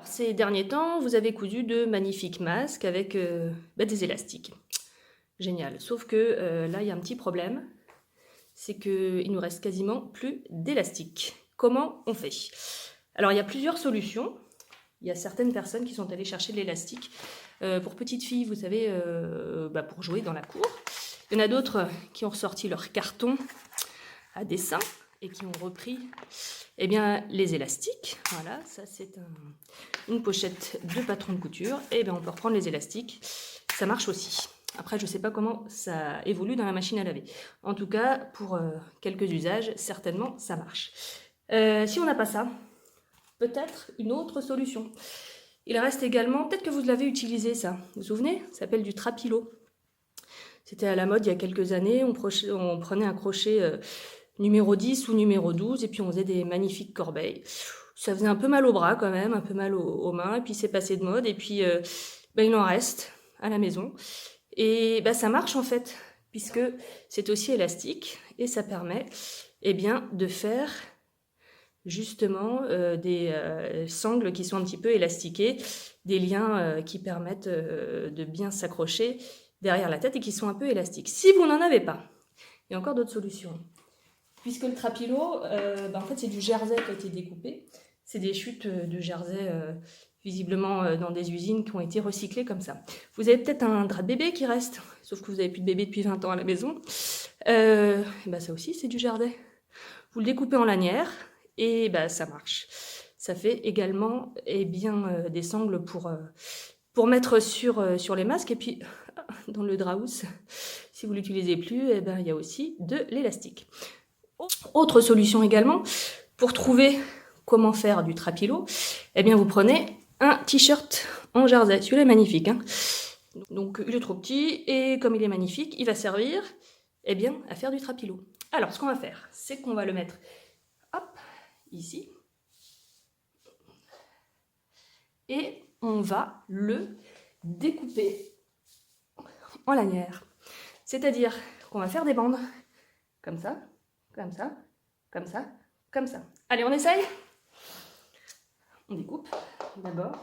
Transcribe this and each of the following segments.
Ces derniers temps, vous avez cousu de magnifiques masques avec des élastiques. Génial. Sauf que là, il y a un petit problème. C'est qu'il nous reste quasiment plus d'élastique. Comment on fait? Alors, il y a plusieurs solutions. Il y a certaines personnes qui sont allées chercher de l'élastique. Pour petites filles, vous savez, pour jouer dans la cour. Il y en a d'autres qui ont ressorti leur carton à dessin et qui ont repris les élastiques. Voilà, ça c'est une pochette de patron de couture. Et on peut reprendre les élastiques. Ça marche aussi. Après, je ne sais pas comment ça évolue dans la machine à laver. En tout cas, pour quelques usages, certainement, ça marche. Si on n'a pas ça, peut-être une autre solution. Il reste également, peut-être que vous l'avez utilisé ça. Vous vous souvenez? Ça s'appelle du trapilo. C'était à la mode il y a quelques années. On prenait un crochet numéro 10 ou numéro 12 et puis on faisait des magnifiques corbeilles. Ça faisait un peu mal au bras quand même, un peu mal aux mains. Et puis c'est passé de mode et puis il en reste à la maison. Et ça marche en fait, puisque c'est aussi élastique et ça permet de faire justement des sangles qui sont un petit peu élastiquées, des liens qui permettent de bien s'accrocher derrière la tête et qui sont un peu élastiques. Si vous n'en avez pas, il y a encore d'autres solutions. Puisque le trapilo, en fait c'est du jersey qui a été découpé, c'est des chutes de jersey visiblement dans des usines qui ont été recyclées comme ça. Vous avez peut-être un drap de bébé qui reste, sauf que vous n'avez plus de bébé depuis 20 ans à la maison. Ça aussi, c'est du jersey. Vous le découpez en lanières et ça marche. Ça fait également des sangles pour mettre sur les masques. Et puis, dans le draus, si vous ne l'utilisez plus, il y a aussi de l'élastique. Autre solution également, pour trouver comment faire du trapilo, vous prenez un t-shirt en jersey. Celui-là est magnifique. Donc il est trop petit et comme il est magnifique, il va servir à faire du trapilo. Alors ce qu'on va faire, c'est qu'on va le mettre ici. Et on va le découper en lanières. C'est-à-dire qu'on va faire des bandes comme ça, comme ça, comme ça, comme ça. Allez, on essaye? On découpe d'abord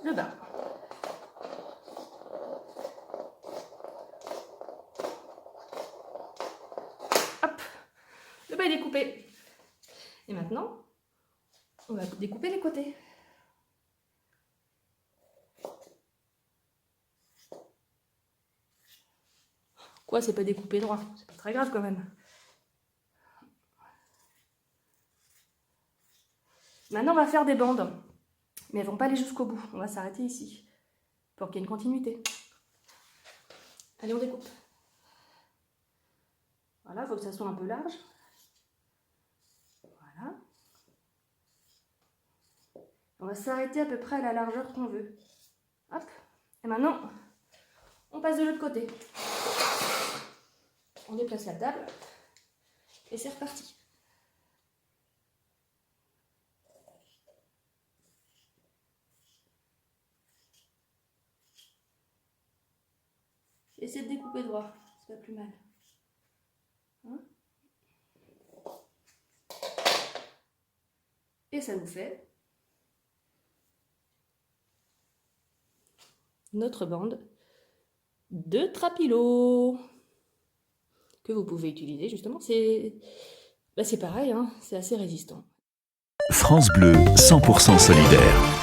le bas. Hop, le bas est découpé. Et maintenant, on va découper les côtés. Quoi, c'est pas découpé droit? C'est pas très grave quand même. Maintenant, on va faire des bandes. Mais elles ne vont pas aller jusqu'au bout. On va s'arrêter ici. Pour qu'il y ait une continuité. Allez, on découpe. Voilà, il faut que ça soit un peu large. Voilà. On va s'arrêter à peu près à la largeur qu'on veut. Hop. Et maintenant, on passe de l'autre côté. On déplace la table. Et c'est reparti. Essayez de découper droit, c'est pas plus mal. Et ça nous fait notre bande de trapilo que vous pouvez utiliser justement. C'est pareil, c'est assez résistant. France Bleu, 100% solidaire.